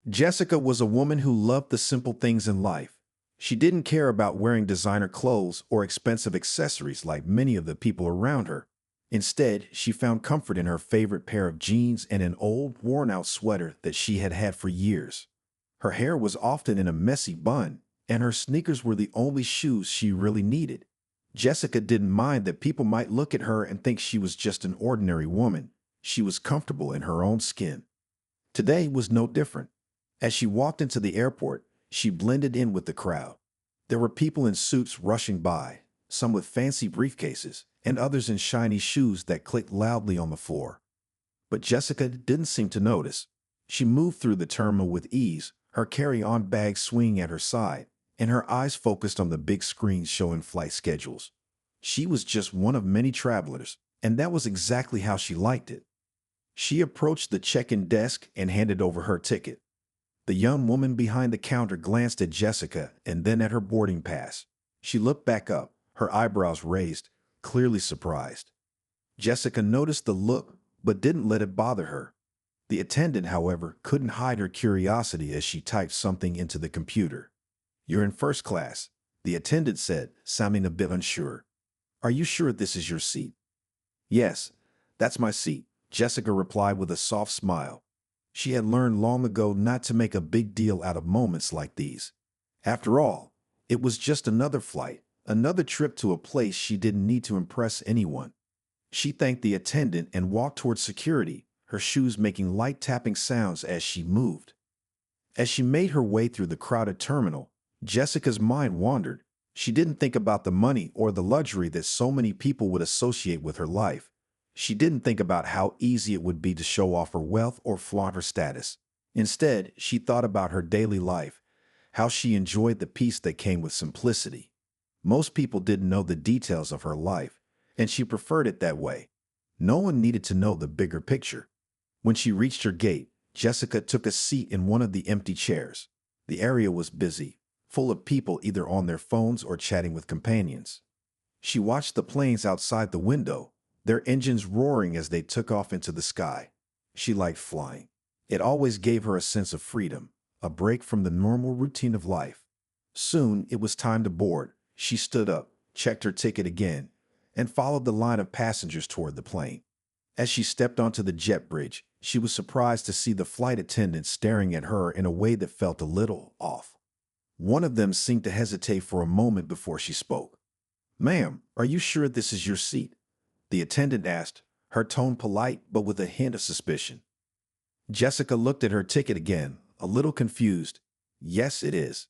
Jessica was a woman who loved the simple things in life. She didn't care about wearing designer clothes or expensive accessories like many of the people around her. Instead, she found comfort in her favorite pair of jeans and an old, worn-out sweater that she had had for years. Her hair was often in a messy bun, and her sneakers were the only shoes she really needed. Jessica didn't mind that people might look at her and think she was just an ordinary woman. She was comfortable in her own skin. Today was no different. As she walked into the airport, she blended in with the crowd. There were people in suits rushing by, some with fancy briefcases, and others in shiny shoes that clicked loudly on the floor. But Jessica didn't seem to notice. She moved through the terminal with ease, her carry-on bag swinging at her side, and her eyes focused on the big screens showing flight schedules. She was just one of many travelers, and that was exactly how she liked it. She approached the check-in desk and handed over her ticket. The young woman behind the counter glanced at Jessica and then at her boarding pass. She looked back up, her eyebrows raised, clearly surprised. Jessica noticed the look, but didn't let it bother her. The attendant, however, couldn't hide her curiosity as she typed something into the computer. "You're in first class," the attendant said, sounding a bit unsure. "Are you sure this is your seat?" "Yes, that's my seat," Jessica replied with a soft smile. She had learned long ago not to make a big deal out of moments like these. After all, it was just another flight, another trip to a place she didn't need to impress anyone. She thanked the attendant and walked towards security, her shoes making light tapping sounds as she moved. As she made her way through the crowded terminal, Jessica's mind wandered. She didn't think about the money or the luxury that so many people would associate with her life. She didn't think about how easy it would be to show off her wealth or flaunt her status. Instead, she thought about her daily life, how she enjoyed the peace that came with simplicity. Most people didn't know the details of her life, and she preferred it that way. No one needed to know the bigger picture. When she reached her gate, Jessica took a seat in one of the empty chairs. The area was busy, full of people either on their phones or chatting with companions. She watched the planes outside the window, their engines roaring as they took off into the sky. She liked flying. It always gave her a sense of freedom, a break from the normal routine of life. Soon it was time to board. She stood up, checked her ticket again, and followed the line of passengers toward the plane. As she stepped onto the jet bridge, she was surprised to see the flight attendants staring at her in a way that felt a little off. One of them seemed to hesitate for a moment before she spoke. "Ma'am, are you sure this is your seat?" the attendant asked, her tone polite but with a hint of suspicion. Jessica looked at her ticket again, a little confused. "Yes, it is."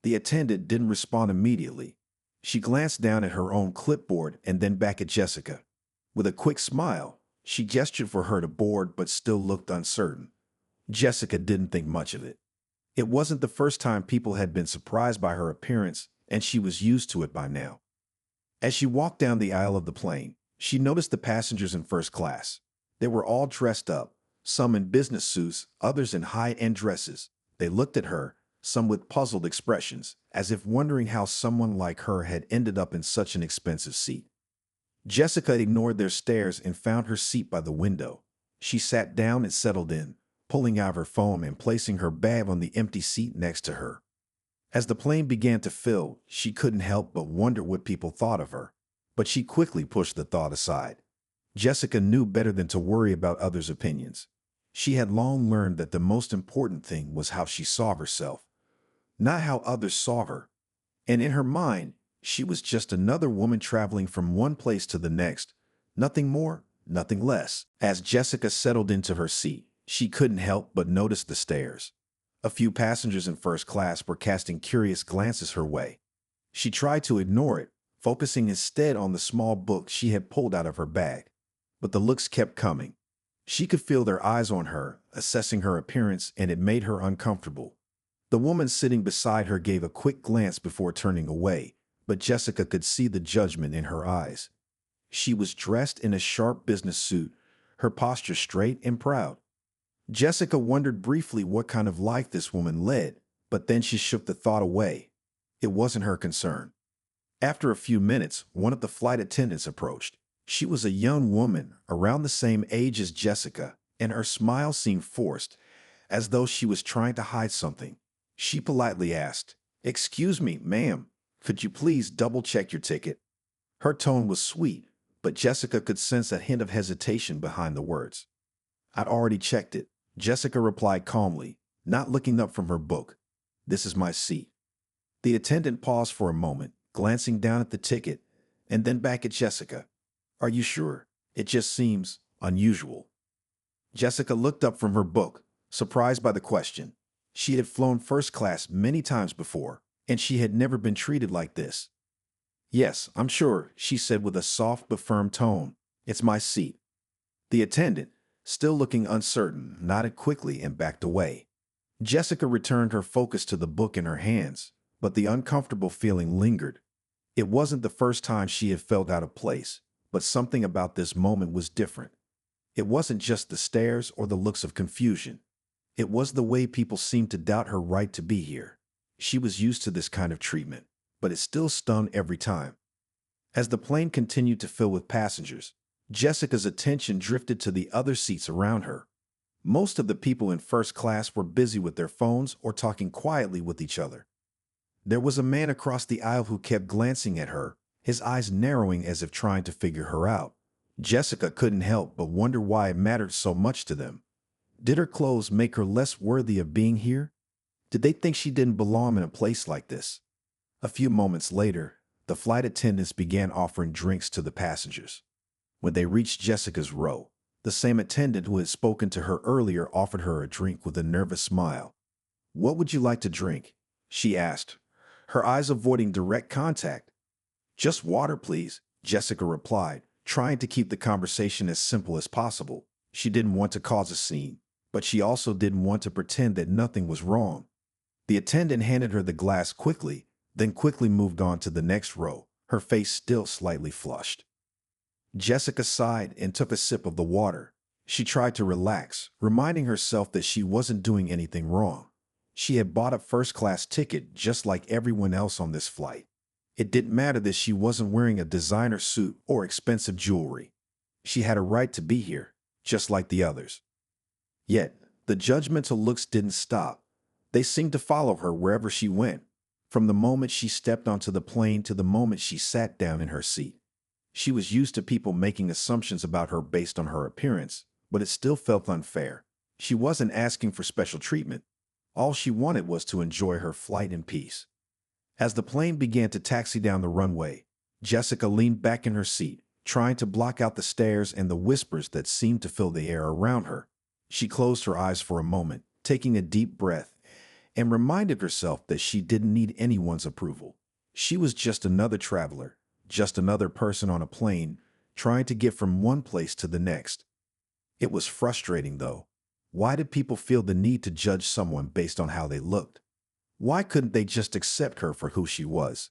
The attendant didn't respond immediately. She glanced down at her own clipboard and then back at Jessica. With a quick smile, she gestured for her to board but still looked uncertain. Jessica didn't think much of it. It wasn't the first time people had been surprised by her appearance, and she was used to it by now. As she walked down the aisle of the plane, she noticed the passengers in first class. They were all dressed up, some in business suits, others in high-end dresses. They looked at her, some with puzzled expressions, as if wondering how someone like her had ended up in such an expensive seat. Jessica ignored their stares and found her seat by the window. She sat down and settled in, pulling out her phone and placing her bag on the empty seat next to her. As the plane began to fill, she couldn't help but wonder what people thought of her. But she quickly pushed the thought aside. Jessica knew better than to worry about others' opinions. She had long learned that the most important thing was how she saw herself, not how others saw her. And in her mind, she was just another woman traveling from one place to the next, nothing more, nothing less. As Jessica settled into her seat, she couldn't help but notice the stares. A few passengers in first class were casting curious glances her way. She tried to ignore it, focusing instead on the small book she had pulled out of her bag. But the looks kept coming. She could feel their eyes on her, assessing her appearance, and it made her uncomfortable. The woman sitting beside her gave a quick glance before turning away, but Jessica could see the judgment in her eyes. She was dressed in a sharp business suit, her posture straight and proud. Jessica wondered briefly what kind of life this woman led, but then she shook the thought away. It wasn't her concern. After a few minutes, one of the flight attendants approached. She was a young woman, around the same age as Jessica, and her smile seemed forced, as though she was trying to hide something. She politely asked, "Excuse me, ma'am, could you please double-check your ticket?" Her tone was sweet, but Jessica could sense a hint of hesitation behind the words. "I'd already checked it," Jessica replied calmly, not looking up from her book. "This is my seat." The attendant paused for a moment, glancing down at the ticket and then back at Jessica. "Are you sure? It just seems unusual." Jessica looked up from her book, surprised by the question. She had flown first class many times before, and she had never been treated like this. "Yes, I'm sure," she said with a soft but firm tone. "It's my seat." The attendant, still looking uncertain, nodded quickly and backed away. Jessica returned her focus to the book in her hands, but the uncomfortable feeling lingered. It wasn't the first time she had felt out of place, but something about this moment was different. It wasn't just the stares or the looks of confusion. It was the way people seemed to doubt her right to be here. She was used to this kind of treatment, but it still stung every time. As the plane continued to fill with passengers, Jessica's attention drifted to the other seats around her. Most of the people in first class were busy with their phones or talking quietly with each other. There was a man across the aisle who kept glancing at her, his eyes narrowing as if trying to figure her out. Jessica couldn't help but wonder why it mattered so much to them. Did her clothes make her less worthy of being here? Did they think she didn't belong in a place like this? A few moments later, the flight attendants began offering drinks to the passengers. When they reached Jessica's row, the same attendant who had spoken to her earlier offered her a drink with a nervous smile. "What would you like to drink?" she asked, her eyes avoiding direct contact. "Just water, please," Jessica replied, trying to keep the conversation as simple as possible. She didn't want to cause a scene, but she also didn't want to pretend that nothing was wrong. The attendant handed her the glass quickly, then quickly moved on to the next row, her face still slightly flushed. Jessica sighed and took a sip of the water. She tried to relax, reminding herself that she wasn't doing anything wrong. She had bought a first-class ticket just like everyone else on this flight. It didn't matter that she wasn't wearing a designer suit or expensive jewelry. She had a right to be here, just like the others. Yet, the judgmental looks didn't stop. They seemed to follow her wherever she went, from the moment she stepped onto the plane to the moment she sat down in her seat. She was used to people making assumptions about her based on her appearance, but it still felt unfair. She wasn't asking for special treatment. All she wanted was to enjoy her flight in peace. As the plane began to taxi down the runway, Jessica leaned back in her seat, trying to block out the stares and the whispers that seemed to fill the air around her. She closed her eyes for a moment, taking a deep breath, and reminded herself that she didn't need anyone's approval. She was just another traveler, just another person on a plane, trying to get from one place to the next. It was frustrating, though. Why did people feel the need to judge someone based on how they looked? Why couldn't they just accept her for who she was?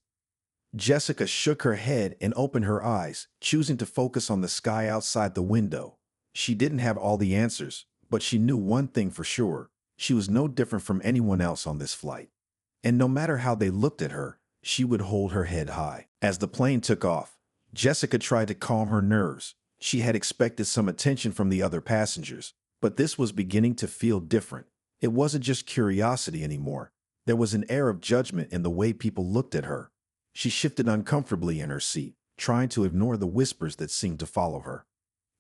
Jessica shook her head and opened her eyes, choosing to focus on the sky outside the window. She didn't have all the answers, but she knew one thing for sure. She was no different from anyone else on this flight. And no matter how they looked at her, she would hold her head high. As the plane took off, Jessica tried to calm her nerves. She had expected some attention from the other passengers, but this was beginning to feel different. It wasn't just curiosity anymore. There was an air of judgment in the way people looked at her. She shifted uncomfortably in her seat, trying to ignore the whispers that seemed to follow her.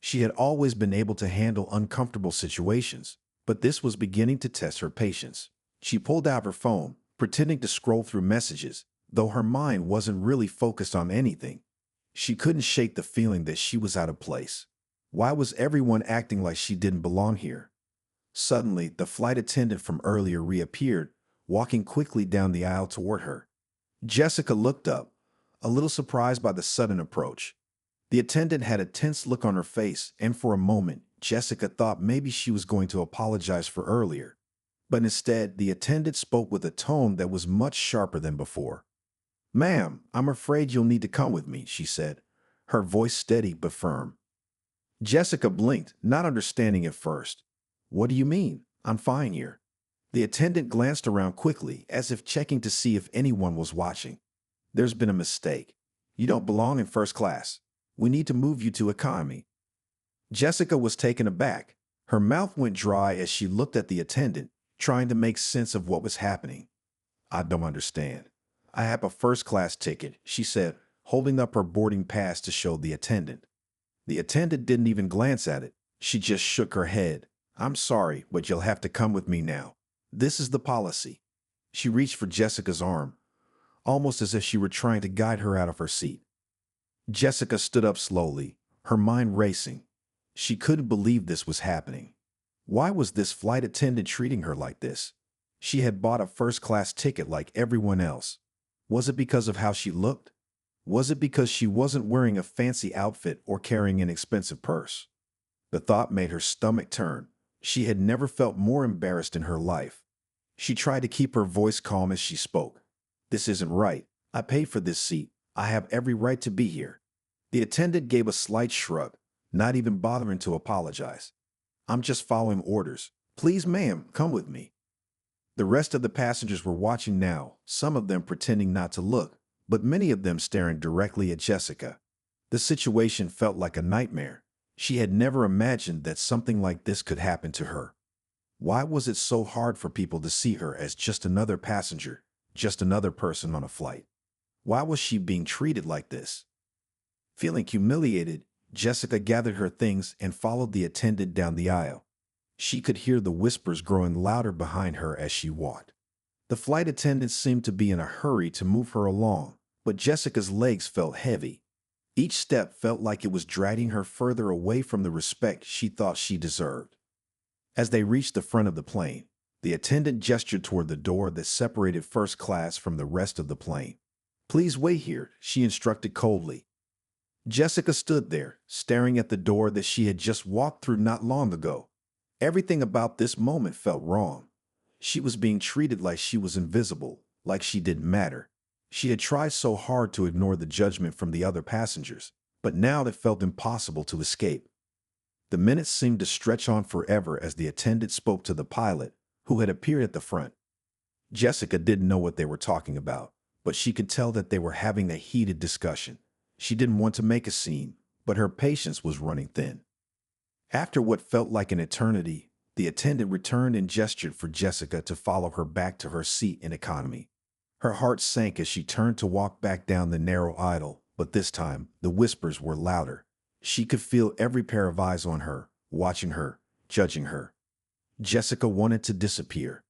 She had always been able to handle uncomfortable situations, but this was beginning to test her patience. She pulled out her phone, pretending to scroll through messages, though her mind wasn't really focused on anything. She couldn't shake the feeling that she was out of place. Why was everyone acting like she didn't belong here? Suddenly, the flight attendant from earlier reappeared, walking quickly down the aisle toward her. Jessica looked up, a little surprised by the sudden approach. The attendant had a tense look on her face, and for a moment, Jessica thought maybe she was going to apologize for earlier. But instead, the attendant spoke with a tone that was much sharper than before. "Ma'am, I'm afraid you'll need to come with me," she said, her voice steady but firm. Jessica blinked, not understanding at first. "What do you mean? I'm fine here." The attendant glanced around quickly, as if checking to see if anyone was watching. "There's been a mistake. You don't belong in first class. We need to move you to economy." Jessica was taken aback. Her mouth went dry as she looked at the attendant, trying to make sense of what was happening. I don't understand. I have a first-class ticket, she said, holding up her boarding pass to show the attendant. The attendant didn't even glance at it. She just shook her head. I'm sorry, but you'll have to come with me now. This is the policy. She reached for Jessica's arm, almost as if she were trying to guide her out of her seat. Jessica stood up slowly, her mind racing. She couldn't believe this was happening. Why was this flight attendant treating her like this? She had bought a first-class ticket like everyone else. Was it because of how she looked? Was it because she wasn't wearing a fancy outfit or carrying an expensive purse? The thought made her stomach turn. She had never felt more embarrassed in her life. She tried to keep her voice calm as she spoke. This isn't right. I paid for this seat. I have every right to be here. The attendant gave a slight shrug, not even bothering to apologize. I'm just following orders. Please, ma'am, come with me. The rest of the passengers were watching now, some of them pretending not to look, but many of them staring directly at Jessica. The situation felt like a nightmare. She had never imagined that something like this could happen to her. Why was it so hard for people to see her as just another passenger, just another person on a flight? Why was she being treated like this? Feeling humiliated, Jessica gathered her things and followed the attendant down the aisle. She could hear the whispers growing louder behind her as she walked. The flight attendant seemed to be in a hurry to move her along, but Jessica's legs felt heavy. Each step felt like it was dragging her further away from the respect she thought she deserved. As they reached the front of the plane, the attendant gestured toward the door that separated first class from the rest of the plane. Please wait here, she instructed coldly. Jessica stood there, staring at the door that she had just walked through not long ago. Everything about this moment felt wrong. She was being treated like she was invisible, like she didn't matter. She had tried so hard to ignore the judgment from the other passengers, but now it felt impossible to escape. The minutes seemed to stretch on forever as the attendant spoke to the pilot, who had appeared at the front. Jessica didn't know what they were talking about, but she could tell that they were having a heated discussion. She didn't want to make a scene, but her patience was running thin. After what felt like an eternity, the attendant returned and gestured for Jessica to follow her back to her seat in economy. Her heart sank as she turned to walk back down the narrow aisle, but this time the whispers were louder. She could feel every pair of eyes on her, watching her, judging her. Jessica wanted to disappear.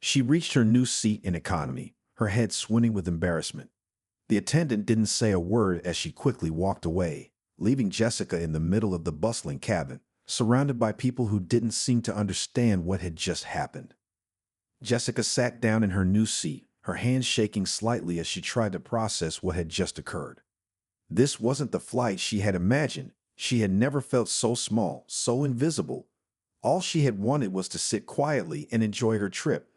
She reached her new seat in economy, her head swimming with embarrassment. The attendant didn't say a word as she quickly walked away, leaving Jessica in the middle of the bustling cabin, surrounded by people who didn't seem to understand what had just happened. Jessica sat down in her new seat, her hands shaking slightly as she tried to process what had just occurred. This wasn't the flight she had imagined. She had never felt so small, so invisible. All she had wanted was to sit quietly and enjoy her trip,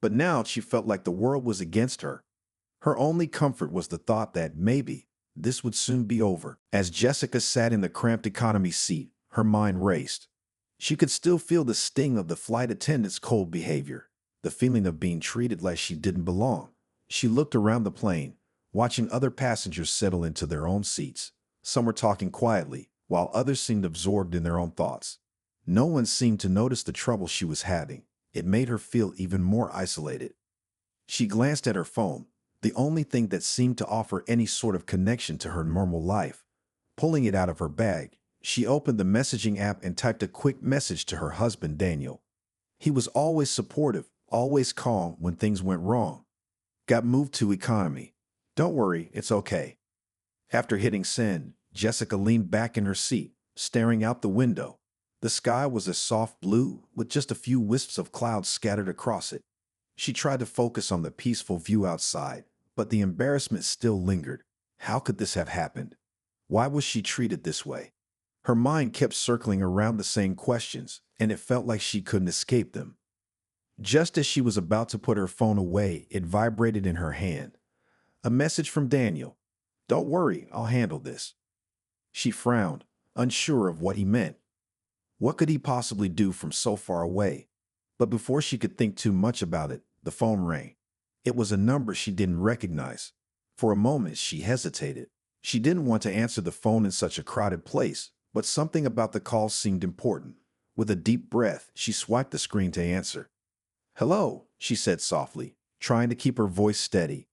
but now she felt like the world was against her. Her only comfort was the thought that maybe this would soon be over. As Jessica sat in the cramped economy seat, her mind raced. She could still feel the sting of the flight attendant's cold behavior, the feeling of being treated like she didn't belong. She looked around the plane, watching other passengers settle into their own seats. Some were talking quietly, while others seemed absorbed in their own thoughts. No one seemed to notice the trouble she was having. It made her feel even more isolated. She glanced at her phone, the only thing that seemed to offer any sort of connection to her normal life. Pulling it out of her bag, she opened the messaging app and typed a quick message to her husband, Daniel. He was always supportive, always calm when things went wrong. Got moved to economy. Don't worry, it's okay. After hitting send, Jessica leaned back in her seat, staring out the window. The sky was a soft blue, with just a few wisps of clouds scattered across it. She tried to focus on the peaceful view outside, but the embarrassment still lingered. How could this have happened? Why was she treated this way? Her mind kept circling around the same questions, and it felt like she couldn't escape them. Just as she was about to put her phone away, it vibrated in her hand. A message from Daniel. Don't worry, I'll handle this. She frowned, unsure of what he meant. What could he possibly do from so far away? But before she could think too much about it, the phone rang. It was a number she didn't recognize. For a moment, she hesitated. She didn't want to answer the phone in such a crowded place, but something about the call seemed important. With a deep breath, she swiped the screen to answer. "Hello," she said softly, trying to keep her voice steady.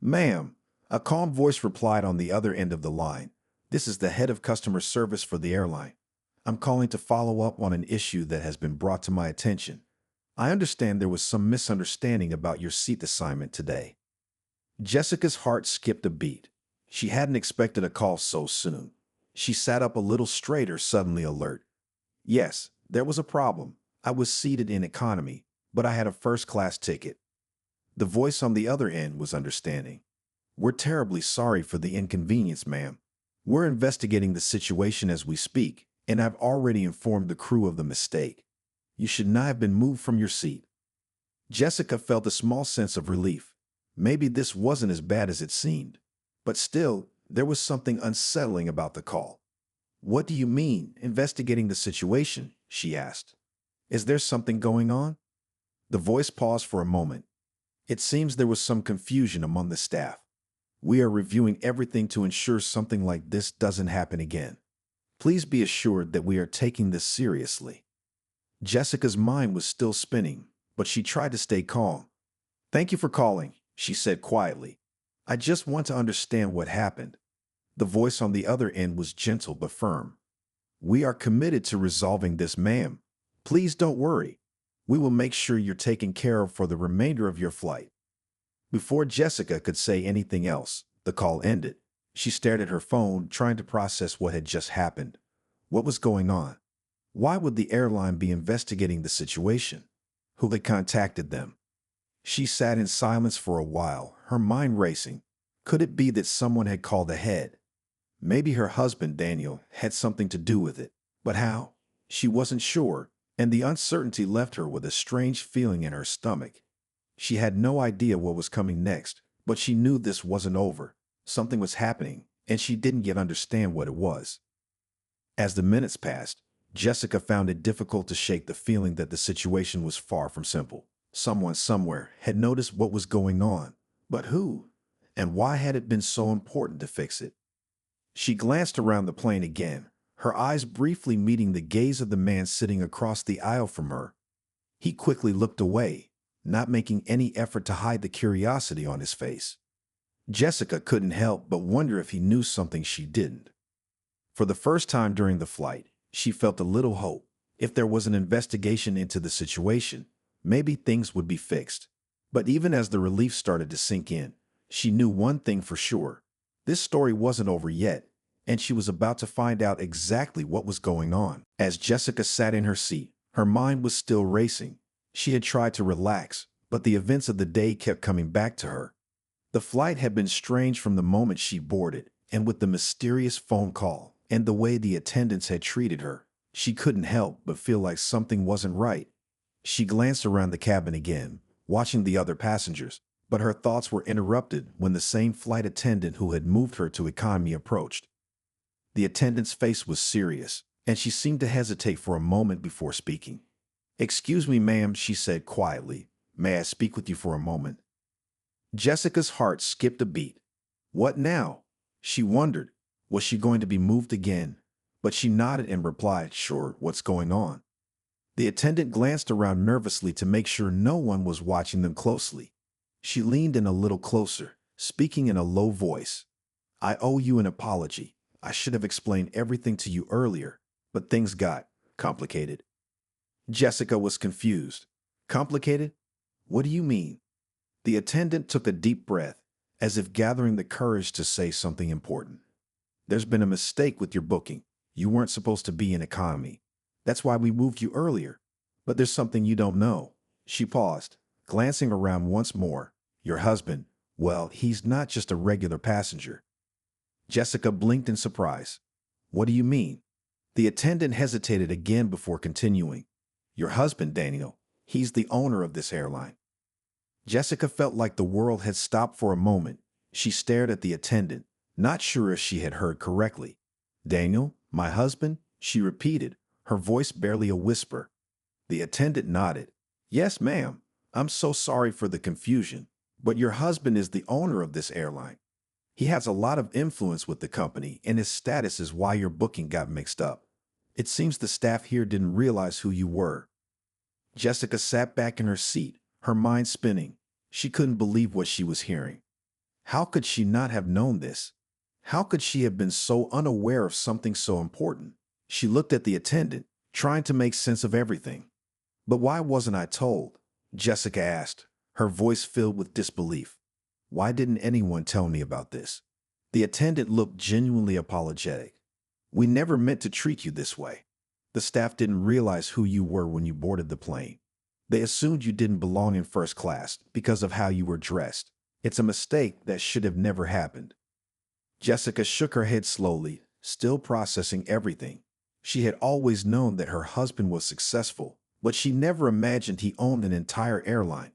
"Ma'am," a calm voice replied on the other end of the line. "This is the head of customer service for the airline. I'm calling to follow up on an issue that has been brought to my attention. I understand there was some misunderstanding about your seat assignment today." Jessica's heart skipped a beat. She hadn't expected a call so soon. She sat up a little straighter, suddenly alert. "Yes, there was a problem. I was seated in economy, but I had a first-class ticket." The voice on the other end was understanding. "We're terribly sorry for the inconvenience, ma'am. We're investigating the situation as we speak, and I've already informed the crew of the mistake. You should not have been moved from your seat." Jessica felt a small sense of relief. Maybe this wasn't as bad as it seemed. But still, there was something unsettling about the call. "What do you mean, investigating the situation?" she asked. "Is there something going on?" The voice paused for a moment. "It seems there was some confusion among the staff. We are reviewing everything to ensure something like this doesn't happen again. Please be assured that we are taking this seriously." Jessica's mind was still spinning, but she tried to stay calm. "Thank you for calling," she said quietly. "I just want to understand what happened." The voice on the other end was gentle but firm. "We are committed to resolving this, ma'am. Please don't worry. We will make sure you're taken care of for the remainder of your flight." Before Jessica could say anything else, the call ended. She stared at her phone, trying to process what had just happened. What was going on? Why would the airline be investigating the situation? Who had contacted them? She sat in silence for a while, her mind racing. Could it be that someone had called ahead? Maybe her husband, Daniel, had something to do with it. But how? She wasn't sure, and the uncertainty left her with a strange feeling in her stomach. She had no idea what was coming next, but she knew this wasn't over. Something was happening, and she didn't yet understand what it was. As the minutes passed, Jessica found it difficult to shake the feeling that the situation was far from simple. Someone somewhere had noticed what was going on, but who? And why had it been so important to fix it? She glanced around the plane again, her eyes briefly meeting the gaze of the man sitting across the aisle from her. He quickly looked away, not making any effort to hide the curiosity on his face. Jessica couldn't help but wonder if he knew something she didn't. For the first time during the flight, she felt a little hope. If there was an investigation into the situation, maybe things would be fixed. But even as the relief started to sink in, she knew one thing for sure. This story wasn't over yet, and she was about to find out exactly what was going on. As Jessica sat in her seat, her mind was still racing. She had tried to relax, but the events of the day kept coming back to her. The flight had been strange from the moment she boarded, and with the mysterious phone call and the way the attendants had treated her, she couldn't help but feel like something wasn't right. She glanced around the cabin again, watching the other passengers, but her thoughts were interrupted when the same flight attendant who had moved her to economy approached. The attendant's face was serious, and she seemed to hesitate for a moment before speaking. "Excuse me, ma'am," she said quietly. "May I speak with you for a moment?" Jessica's heart skipped a beat. What now? She wondered. Was she going to be moved again? But she nodded and replied, "Sure, what's going on?" The attendant glanced around nervously to make sure no one was watching them closely. She leaned in a little closer, speaking in a low voice. "I owe you an apology. I should have explained everything to you earlier, but things got complicated." Jessica was confused. "Complicated? What do you mean?" The attendant took a deep breath, as if gathering the courage to say something important. "There's been a mistake with your booking. You weren't supposed to be in economy. That's why we moved you earlier. But there's something you don't know." She paused, glancing around once more. "Your husband, well, he's not just a regular passenger." Jessica blinked in surprise. "What do you mean?" The attendant hesitated again before continuing. "Your husband, Daniel, he's the owner of this airline." Jessica felt like the world had stopped for a moment. She stared at the attendant, not sure if she had heard correctly. "Daniel, my husband?" she repeated, her voice barely a whisper. The attendant nodded. "Yes, ma'am. I'm so sorry for the confusion, but your husband is the owner of this airline. He has a lot of influence with the company, and his status is why your booking got mixed up. It seems the staff here didn't realize who you were." Jessica sat back in her seat, her mind spinning. She couldn't believe what she was hearing. How could she not have known this? How could she have been so unaware of something so important? She looked at the attendant, trying to make sense of everything. "But why wasn't I told?" Jessica asked, her voice filled with disbelief. "Why didn't anyone tell me about this?" The attendant looked genuinely apologetic. "We never meant to treat you this way. The staff didn't realize who you were when you boarded the plane. They assumed you didn't belong in first class because of how you were dressed. It's a mistake that should have never happened." Jessica shook her head slowly, still processing everything. She had always known that her husband was successful, but she never imagined he owned an entire airline.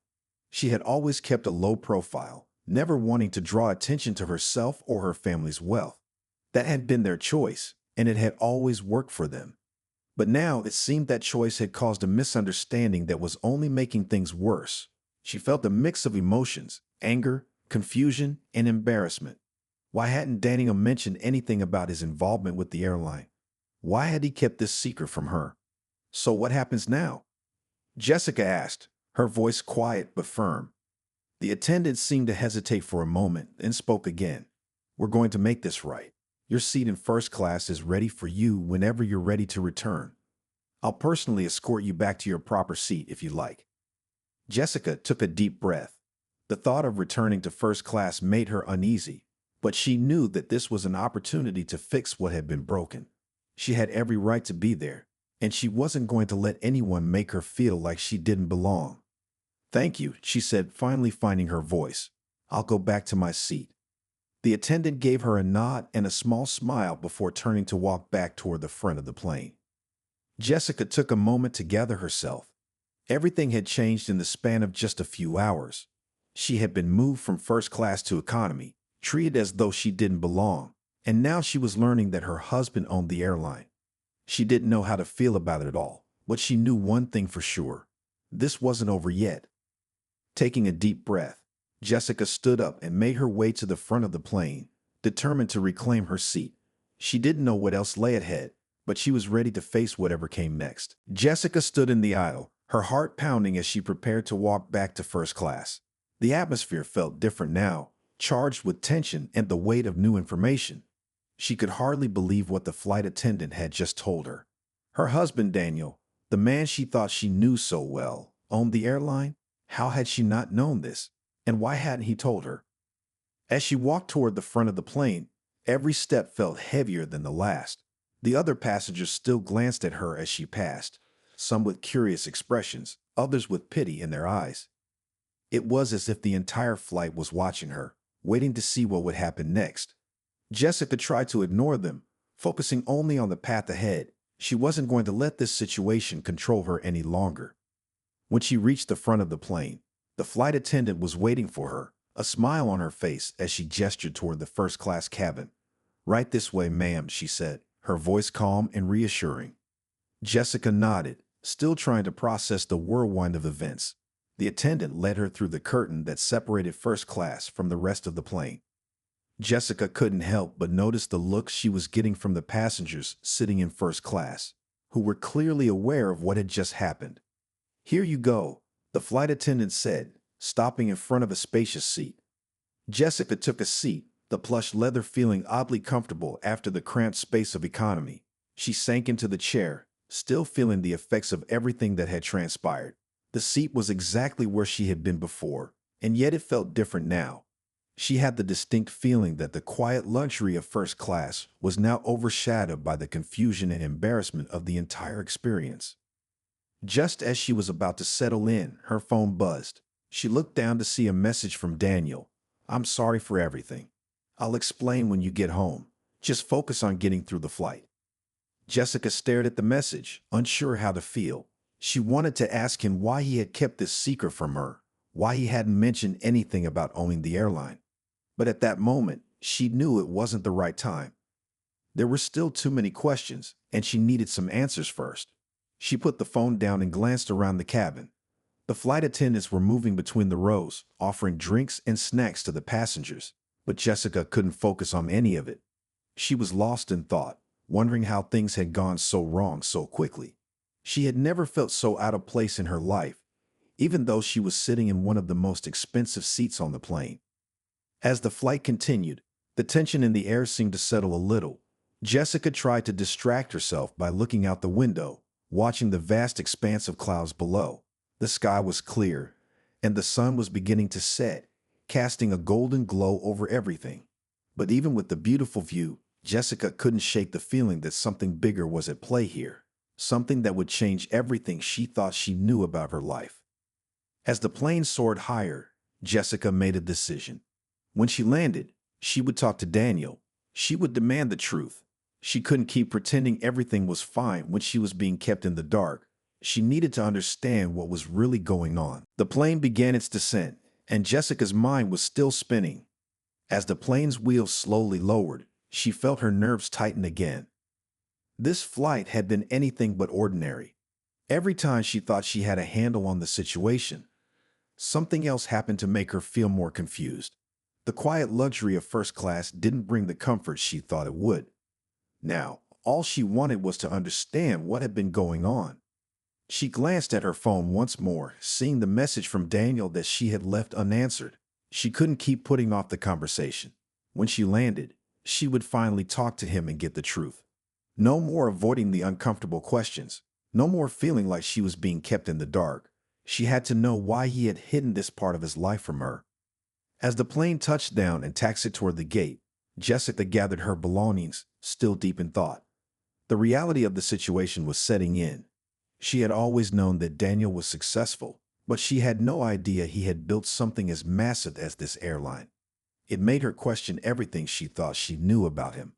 She had always kept a low profile, never wanting to draw attention to herself or her family's wealth. That had been their choice, and it had always worked for them. But now it seemed that choice had caused a misunderstanding that was only making things worse. She felt a mix of emotions: anger, confusion, and embarrassment. Why hadn't Daniel mentioned anything about his involvement with the airline? Why had he kept this secret from her? "So what happens now?" Jessica asked, her voice quiet but firm. The attendant seemed to hesitate for a moment, then spoke again. "We're going to make this right. Your seat in first class is ready for you whenever you're ready to return. I'll personally escort you back to your proper seat if you like." Jessica took a deep breath. The thought of returning to first class made her uneasy, but she knew that this was an opportunity to fix what had been broken. She had every right to be there, and she wasn't going to let anyone make her feel like she didn't belong. "Thank you," she said, finally finding her voice. "I'll go back to my seat." The attendant gave her a nod and a small smile before turning to walk back toward the front of the plane. Jessica took a moment to gather herself. Everything had changed in the span of just a few hours. She had been moved from first class to economy, treated as though she didn't belong, and now she was learning that her husband owned the airline. She didn't know how to feel about it at all, but she knew one thing for sure: this wasn't over yet. Taking a deep breath, Jessica stood up and made her way to the front of the plane, determined to reclaim her seat. She didn't know what else lay ahead, but she was ready to face whatever came next. Jessica stood in the aisle, her heart pounding as she prepared to walk back to first class. The atmosphere felt different now, charged with tension and the weight of new information. She could hardly believe what the flight attendant had just told her. Her husband, Daniel, the man she thought she knew so well, owned the airline? How had she not known this? And why hadn't he told her? As she walked toward the front of the plane, every step felt heavier than the last. The other passengers still glanced at her as she passed, some with curious expressions, others with pity in their eyes. It was as if the entire flight was watching her, waiting to see what would happen next. Jessica tried to ignore them, focusing only on the path ahead. She wasn't going to let this situation control her any longer. When she reached the front of the plane, the flight attendant was waiting for her, a smile on her face as she gestured toward the first-class cabin. "Right this way, ma'am," she said, her voice calm and reassuring. Jessica nodded, still trying to process the whirlwind of events. The attendant led her through the curtain that separated first class from the rest of the plane. Jessica couldn't help but notice the looks she was getting from the passengers sitting in first class, who were clearly aware of what had just happened. "Here you go," the flight attendant said, stopping in front of a spacious seat. Jessica took a seat, the plush leather feeling oddly comfortable after the cramped space of economy. She sank into the chair, still feeling the effects of everything that had transpired. The seat was exactly where she had been before, and yet it felt different now. She had the distinct feeling that the quiet luxury of first class was now overshadowed by the confusion and embarrassment of the entire experience. Just as she was about to settle in, her phone buzzed. She looked down to see a message from Daniel. "I'm sorry for everything. I'll explain when you get home. Just focus on getting through the flight." Jessica stared at the message, unsure how to feel. She wanted to ask him why he had kept this secret from her, why he hadn't mentioned anything about owning the airline. But at that moment, she knew it wasn't the right time. There were still too many questions, and she needed some answers first. She put the phone down and glanced around the cabin. The flight attendants were moving between the rows, offering drinks and snacks to the passengers, but Jessica couldn't focus on any of it. She was lost in thought, wondering how things had gone so wrong so quickly. She had never felt so out of place in her life, even though she was sitting in one of the most expensive seats on the plane. As the flight continued, the tension in the air seemed to settle a little. Jessica tried to distract herself by looking out the window, watching the vast expanse of clouds below. The sky was clear, and the sun was beginning to set, casting a golden glow over everything. But even with the beautiful view, Jessica couldn't shake the feeling that something bigger was at play here, something that would change everything she thought she knew about her life. As the plane soared higher, Jessica made a decision. When she landed, she would talk to Daniel. She would demand the truth. She couldn't keep pretending everything was fine when she was being kept in the dark. She needed to understand what was really going on. The plane began its descent, and Jessica's mind was still spinning. As the plane's wheels slowly lowered, she felt her nerves tighten again. This flight had been anything but ordinary. Every time she thought she had a handle on the situation, something else happened to make her feel more confused. The quiet luxury of first class didn't bring the comfort she thought it would. Now, all she wanted was to understand what had been going on. She glanced at her phone once more, seeing the message from Daniel that she had left unanswered. She couldn't keep putting off the conversation. When she landed, she would finally talk to him and get the truth. No more avoiding the uncomfortable questions. No more feeling like she was being kept in the dark. She had to know why he had hidden this part of his life from her. As the plane touched down and taxied toward the gate, Jessica gathered her belongings, still deep in thought. The reality of the situation was setting in. She had always known that Daniel was successful, but she had no idea he had built something as massive as this airline. It made her question everything she thought she knew about him.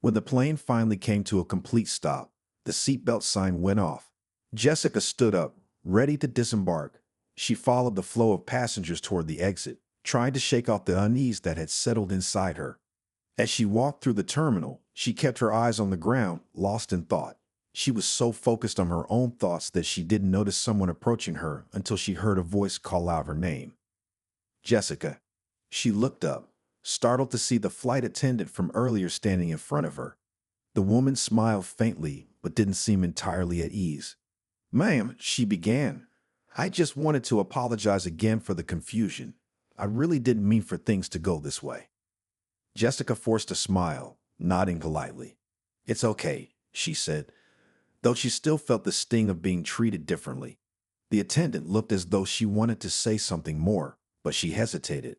When the plane finally came to a complete stop, the seatbelt sign went off. Jessica stood up, ready to disembark. She followed the flow of passengers toward the exit, trying to shake off the unease that had settled inside her. As she walked through the terminal, she kept her eyes on the ground, lost in thought. She was so focused on her own thoughts that she didn't notice someone approaching her until she heard a voice call out her name. Jessica. She looked up, startled to see the flight attendant from earlier standing in front of her. The woman smiled faintly, but didn't seem entirely at ease. "Ma'am," she began, "I just wanted to apologize again for the confusion. I really didn't mean for things to go this way." Jessica forced a smile, nodding politely. "It's okay," she said, though she still felt the sting of being treated differently. The attendant looked as though she wanted to say something more, but she hesitated.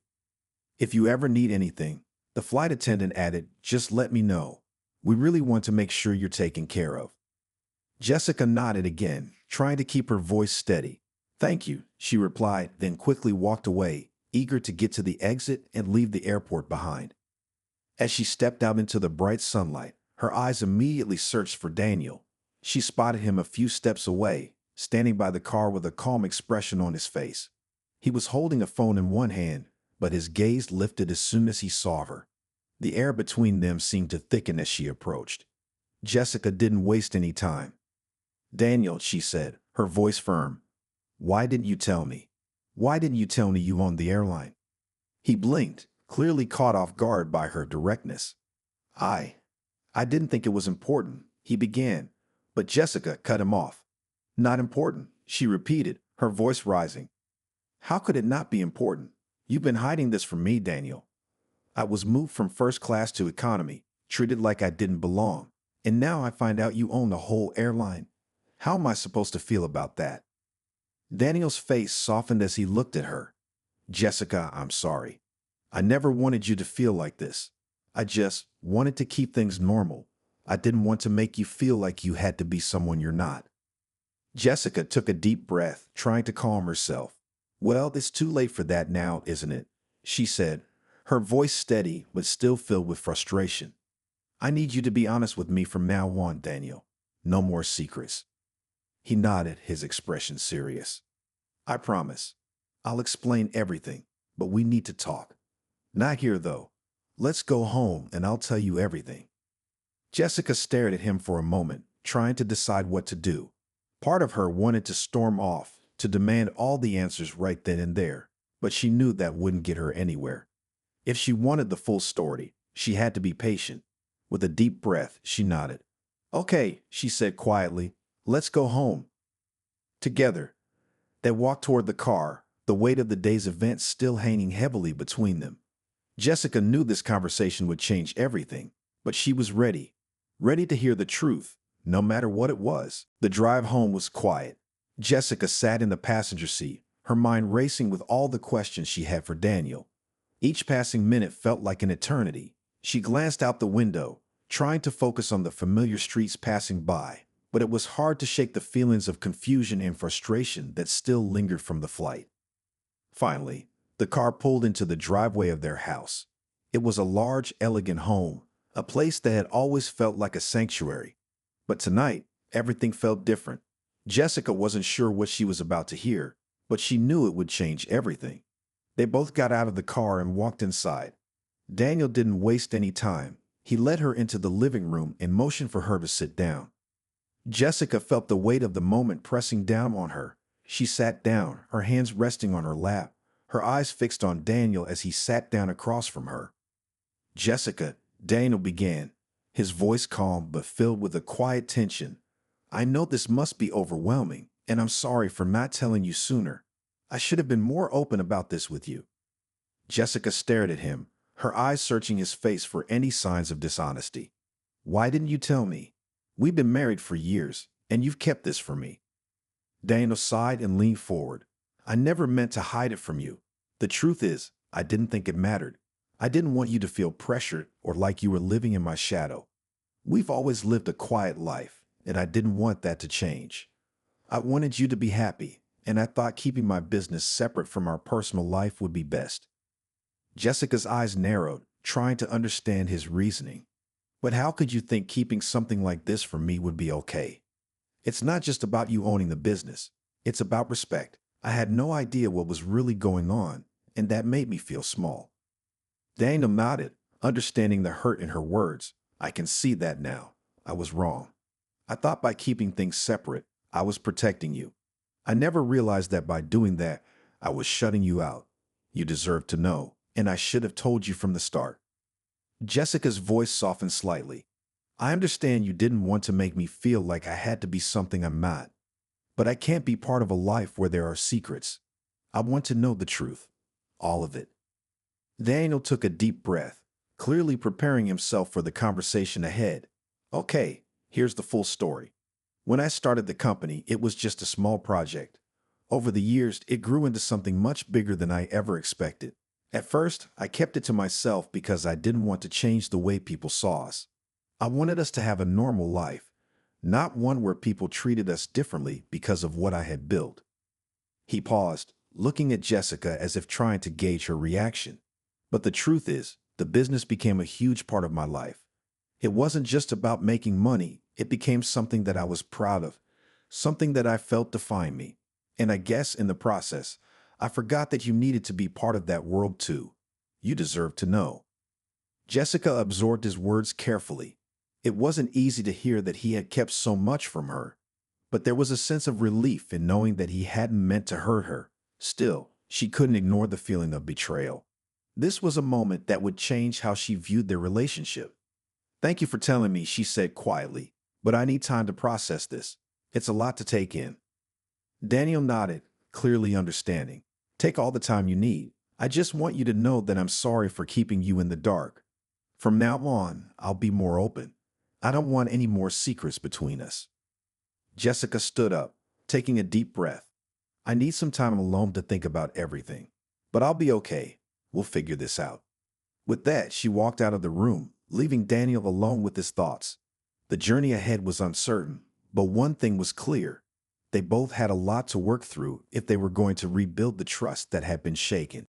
"If you ever need anything," the flight attendant added, "just let me know. We really want to make sure you're taken care of." Jessica nodded again, trying to keep her voice steady. "Thank you," she replied, then quickly walked away, eager to get to the exit and leave the airport behind. As she stepped out into the bright sunlight, her eyes immediately searched for Daniel. She spotted him a few steps away, standing by the car with a calm expression on his face. He was holding a phone in one hand, but his gaze lifted as soon as he saw her. The air between them seemed to thicken as she approached. Jessica didn't waste any time. "Daniel," she said, her voice firm, "why didn't you tell me? Why didn't you tell me you owned the airline?" He blinked, clearly caught off guard by her directness. I didn't think it was important," he began, but Jessica cut him off. "Not important," she repeated, her voice rising. "How could it not be important? You've been hiding this from me, Daniel. I was moved from first class to economy, treated like I didn't belong, and now I find out you own the whole airline. How am I supposed to feel about that?" Daniel's face softened as he looked at her. "Jessica, I'm sorry. I never wanted you to feel like this. I just wanted to keep things normal. I didn't want to make you feel like you had to be someone you're not." Jessica took a deep breath, trying to calm herself. "Well, it's too late for that now, isn't it?" she said, her voice steady but still filled with frustration. "I need you to be honest with me from now on, Daniel. No more secrets." He nodded, his expression serious. "I promise. I'll explain everything, but we need to talk. Not here, though. Let's go home and I'll tell you everything." Jessica stared at him for a moment, trying to decide what to do. Part of her wanted to storm off, to demand all the answers right then and there, but she knew that wouldn't get her anywhere. If she wanted the full story, she had to be patient. With a deep breath, she nodded. Okay, she said quietly. Let's go home. Together, they walked toward the car, the weight of the day's events still hanging heavily between them. Jessica knew this conversation would change everything, but she was ready. Ready to hear the truth, no matter what it was. The drive home was quiet. Jessica sat in the passenger seat, her mind racing with all the questions she had for Daniel. Each passing minute felt like an eternity. She glanced out the window, trying to focus on the familiar streets passing by, but it was hard to shake the feelings of confusion and frustration that still lingered from the flight. Finally, the car pulled into the driveway of their house. It was a large, elegant home, a place that had always felt like a sanctuary. But tonight, everything felt different. Jessica wasn't sure what she was about to hear, but she knew it would change everything. They both got out of the car and walked inside. Daniel didn't waste any time. He led her into the living room and motioned for her to sit down. Jessica felt the weight of the moment pressing down on her. She sat down, her hands resting on her lap, her eyes fixed on Daniel as he sat down across from her. Jessica, Daniel began, his voice calm but filled with a quiet tension. I know this must be overwhelming, and I'm sorry for not telling you sooner. I should have been more open about this with you. Jessica stared at him, her eyes searching his face for any signs of dishonesty. Why didn't you tell me? We've been married for years, and you've kept this from me. Daniel sighed and leaned forward. I never meant to hide it from you. The truth is, I didn't think it mattered. I didn't want you to feel pressured or like you were living in my shadow. We've always lived a quiet life, and I didn't want that to change. I wanted you to be happy, and I thought keeping my business separate from our personal life would be best. Jessica's eyes narrowed, trying to understand his reasoning. But how could you think keeping something like this from me would be okay? It's not just about you owning the business. It's about respect. I had no idea what was really going on, and that made me feel small. Daniel nodded, understanding the hurt in her words. I can see that now. I was wrong. I thought by keeping things separate, I was protecting you. I never realized that by doing that, I was shutting you out. You deserve to know, and I should have told you from the start. Jessica's voice softened slightly. I understand you didn't want to make me feel like I had to be something I'm not. But I can't be part of a life where there are secrets. I want to know the truth. All of it. Daniel took a deep breath, clearly preparing himself for the conversation ahead. Okay, here's the full story. When I started the company, it was just a small project. Over the years, it grew into something much bigger than I ever expected. At first, I kept it to myself because I didn't want to change the way people saw us. I wanted us to have a normal life, not one where people treated us differently because of what I had built. He paused, looking at Jessica as if trying to gauge her reaction. But the truth is, the business became a huge part of my life. It wasn't just about making money, it became something that I was proud of, something that I felt defined me. And I guess in the process, I forgot that you needed to be part of that world too. You deserve to know. Jessica absorbed his words carefully. It wasn't easy to hear that he had kept so much from her, but there was a sense of relief in knowing that he hadn't meant to hurt her. Still, she couldn't ignore the feeling of betrayal. This was a moment that would change how she viewed their relationship. Thank you for telling me, she said quietly, but I need time to process this. It's a lot to take in. Daniel nodded, clearly understanding. Take all the time you need. I just want you to know that I'm sorry for keeping you in the dark. From now on, I'll be more open. I don't want any more secrets between us. Jessica stood up, taking a deep breath. I need some time alone to think about everything. But I'll be okay. We'll figure this out. With that, she walked out of the room, leaving Daniel alone with his thoughts. The journey ahead was uncertain, but one thing was clear. They both had a lot to work through if they were going to rebuild the trust that had been shaken.